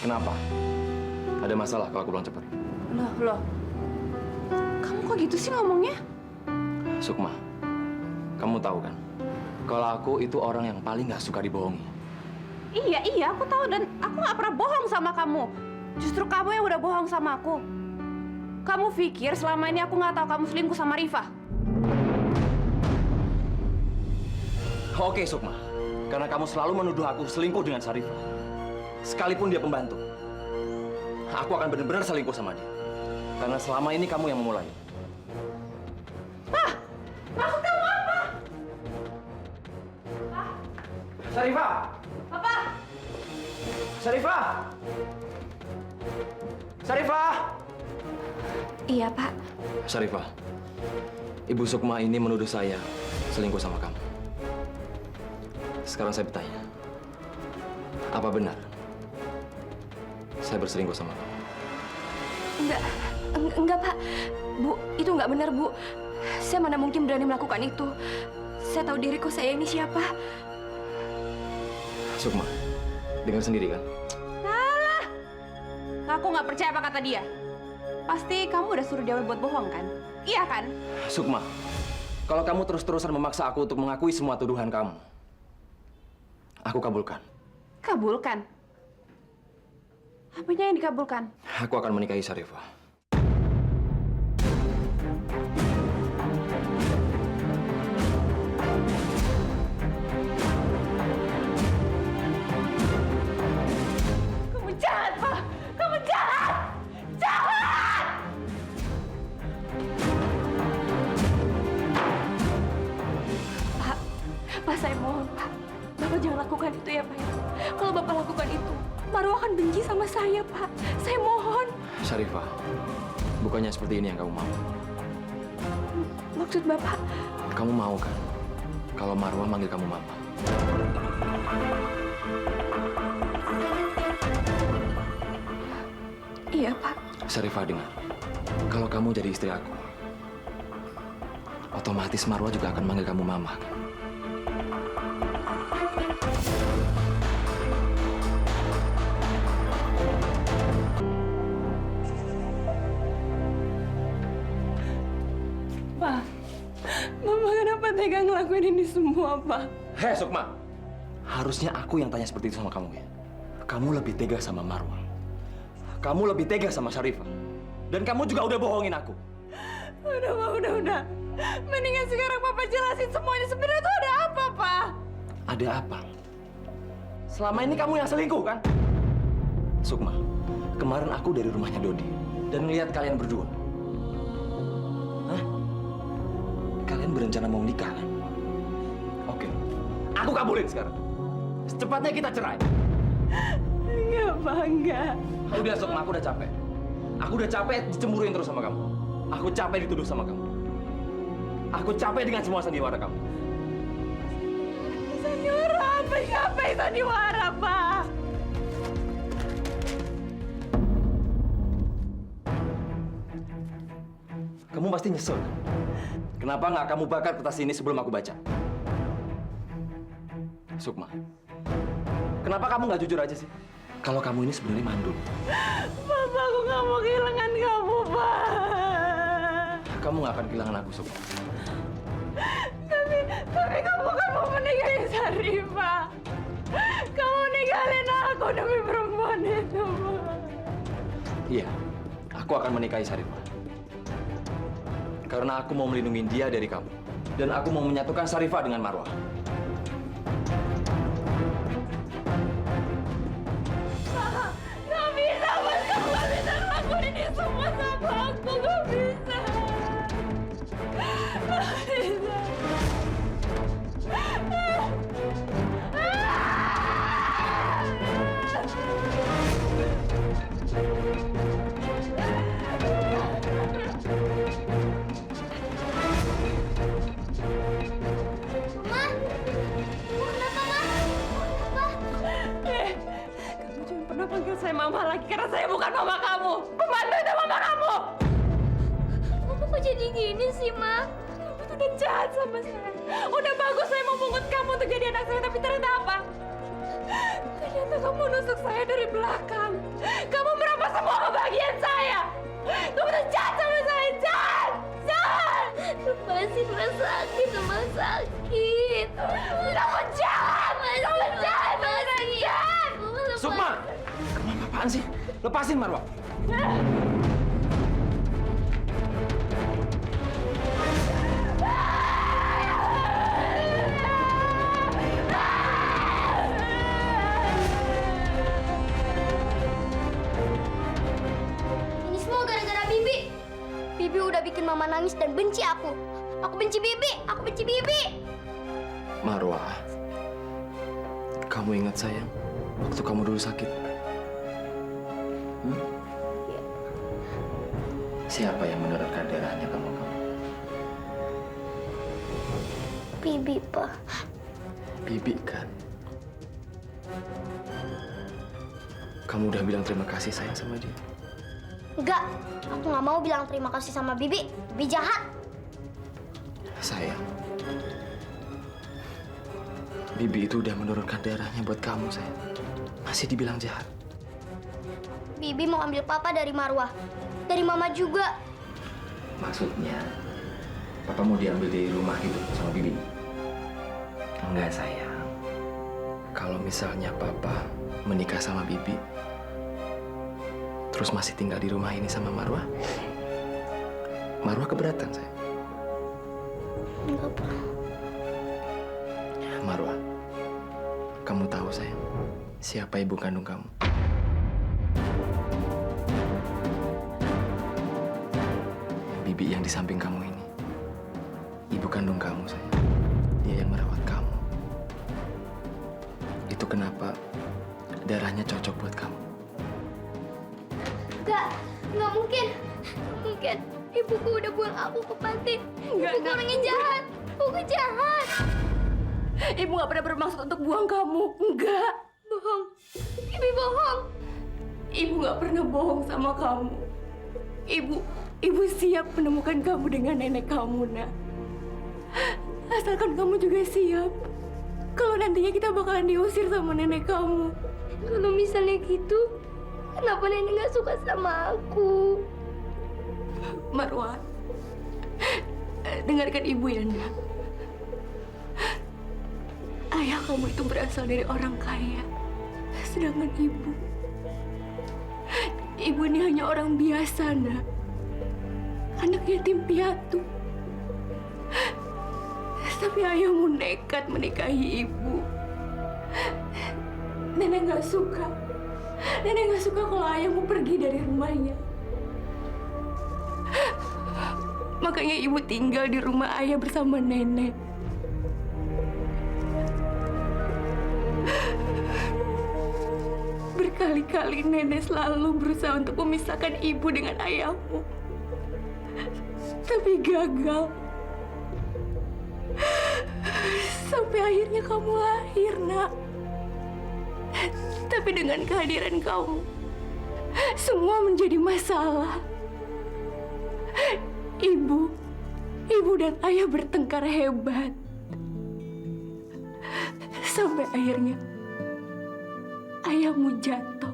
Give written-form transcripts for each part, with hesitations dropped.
Kenapa? Ada masalah kalau aku pulang cepat? Loh. Kamu kok gitu sih ngomongnya? Sukma, kamu tahu kan? Kalau aku itu orang yang paling gak suka dibohongi. Iya, aku tahu dan aku nggak pernah bohong sama kamu. Justru kamu yang udah bohong sama aku. Kamu pikir selama ini aku nggak tahu kamu selingkuh sama Rifa? Oke, Sukma. Karena kamu selalu menuduh aku selingkuh dengan Syarifah. Sekalipun dia pembantu. Aku akan benar-benar selingkuh sama dia. Karena selama ini kamu yang memulai. Maksud kamu apa? Syarifah! Papa! Syarifah! Syarifah! Iya, Pak. Syarifah, Ibu Sukma ini menuduh saya selingkuh sama kamu. Sekarang saya bertanya, apa benar saya berselingkuh sama kamu? Enggak, Pak. Bu, itu nggak benar, Bu. Saya mana mungkin berani melakukan itu. Saya tahu diriku saya ini siapa. Sukma, dengar sendiri kan? Aku nggak percaya apa kata dia. Pasti kamu udah suruh dia buat bohong kan? Iya kan? Sukma, kalau kamu terus-terusan memaksa aku untuk mengakui semua tuduhan kamu, aku kabulkan. Kabulkan. Apanya yang dikabulkan? Aku akan menikahi Syarifah. Kamu jahat, Pak! Kamu jahat! Jahat! Pak, saya mohon, Pak. Bapak jangan lakukan itu ya, Pak. Kalau Bapak lakukan itu, Marwa akan benci sama saya, Pak. Saya mohon. Syarifah, bukannya seperti ini yang kamu mau. Maksud Bapak? Kamu mau kan kalau Marwah manggil kamu Mama? Iya, Pak. Syarifah, dengar. Kalau kamu jadi istri aku, otomatis Marwah juga akan manggil kamu Mama kan? Pak, Mama kenapa tega ngelakuin ini semua, Pak? Hei, Sukma. Harusnya aku yang tanya seperti itu sama kamu ya. Kamu lebih tega sama Marwah. Kamu lebih tega sama Syarifah. Dan kamu juga udah bohongin aku. Udah, Pak, udah. Mendingan sekarang Papa jelasin semuanya. Sebenarnya tuh ada apa, Pak? Ada apa? Selama ini kamu yang selingkuh, kan? Sukma, kemarin aku dari rumahnya Dodi dan ngelihat kalian berdua. Hah? Kalian berencana mau nikah, kan? Oke, aku kabulin sekarang. Secepatnya kita cerai. Enggak, Pak, enggak. Udah, Sukma, aku udah capek. Aku udah capek dicemburuin terus sama kamu. Aku capek dituduh sama kamu. Aku capek dengan semua sandiwara kamu. Sandiwara apa? Ngapain sandiwara, Pak? Kamu pasti nyesel, kan? Kenapa nggak kamu bakar kertas ini sebelum aku baca? Sukma, kenapa kamu nggak jujur aja sih? Kalau kamu ini sebenarnya mandul. Papa, aku nggak mau kehilangan kamu, Pak. Kamu nggak akan kehilangan aku, Sukma. Tapi kamu kan mau menikahi Syarifah. Kamu ninggalin aku demi perempuan itu, Pak. Iya, aku akan menikahi Syarifah. Karena aku mau melindungi dia dari kamu. Dan aku mau menyatukan Syarifah dengan Marwah. Gak bisa, Mas. Kamu gak bisa ngelakuin ini semua sama aku. Gak bisa. Gak bisa. Kamu jangan pernah panggil saya mama lagi karena saya bukan mama kamu. Pembantu itu mama kamu. Mama kok jadi gini sih, Ma? Kamu tuh udah jahat sama saya. Udah bagus saya mau pungut kamu untuk jadi anak saya, tapi ternyata apa? Ternyata kamu nusuk saya dari belakang. Kamu merampas semua kebahagiaan saya. Kamu tuh jahat sama saya, jahat! Jahat! Lepasin, rumah sakit, rumah sakit. Kamu jahat! Kamu jahat! Kamu jahat! Sukma! Kamu apaan sih? Lepasin Marwah. Ini semua gara-gara Bibi. Bibi udah bikin Mama nangis dan benci aku. Aku benci Bibi, aku benci Bibi. Marwah, kamu ingat sayang, waktu kamu dulu sakit? Hmm? Siapa yang menerangkan darahnya kamu? Bibi, Pak. Bibi kan? Kamu udah bilang terima kasih sayang sama dia? Enggak, aku nggak mau bilang terima kasih sama Bibi. Bibi jahat. Sayang, Bibi itu udah menurunkan darahnya buat kamu sayang. Masih dibilang jahat. Bibi mau ambil Papa dari Marwah. Dari Mama juga. Maksudnya, Papa mau diambil dari rumah gitu sama Bibi? Enggak sayang. Kalau misalnya Papa menikah sama Bibi, terus masih tinggal di rumah ini sama Marwah, Marwah keberatan sayang. Enggak, Pak. Marwah, kamu tahu sayang, siapa ibu kandung kamu? Bibi yang di samping kamu ini. Ibu kandung kamu sayang. Dia yang merawat kamu. Itu kenapa darahnya cocok buat kamu. Enggak mungkin. Nggak mungkin. Ibuku udah buang aku ke panti. Ibuku orang yang jahat. Ibuku jahat. Ibu nggak pernah bermaksud untuk buang kamu. Enggak. Bohong. Bibi bohong. Ibu nggak pernah bohong sama kamu. Ibu siap menemukan kamu dengan nenek kamu, Nak. Asalkan kamu juga siap. Kalau nantinya kita bakalan diusir sama nenek kamu. Kalau misalnya gitu, kenapa nenek nggak suka sama aku? Marwah, dengarkan ibu ya, Nak. Ayah kamu itu berasal dari orang kaya. Sedangkan ibu ini hanya orang biasa, Nak. Anak yatim piatu. Tapi ayahmu nekat menikahi ibu. Nenek nggak suka. Nenek nggak suka kalau ayahmu pergi dari rumahnya. Makanya ibu tinggal di rumah ayah bersama nenek. Berkali-kali nenek selalu berusaha untuk memisahkan ibu dengan ayahmu. Tapi gagal. Sampai akhirnya kamu lahir, Nak. Tapi dengan kehadiran kamu, semua menjadi masalah. Ibu dan ayah bertengkar hebat. Sampai akhirnya ayahmu jatuh.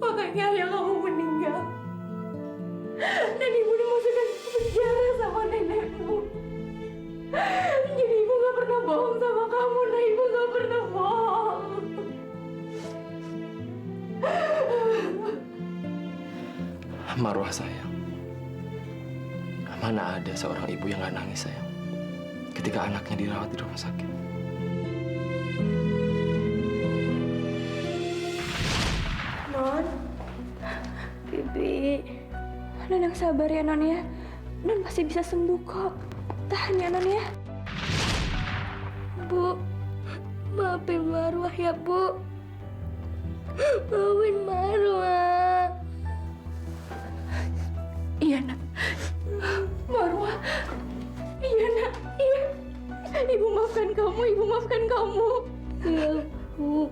Makanya ayah kamu meninggal. Dan ibu dimasukkan ke penjara sama nenekmu. Jadi ibu gak pernah bohong sama kamu, nah ibu gak pernah bohong. Marwah sayang, mana ada seorang ibu yang gak nangis sayang ketika anaknya dirawat di rumah sakit. Non, Bibi, Non yang sabar ya Non ya. Non pasti bisa sembuh kok. Tahan ya Non ya. Bu, maafin Marwah ya, Bu. Maafin Marwah. Iya Nak. Marwah. Iya Nak. Iya. Ibu maafkan kamu. Ibu maafkan kamu. Ya, Bu.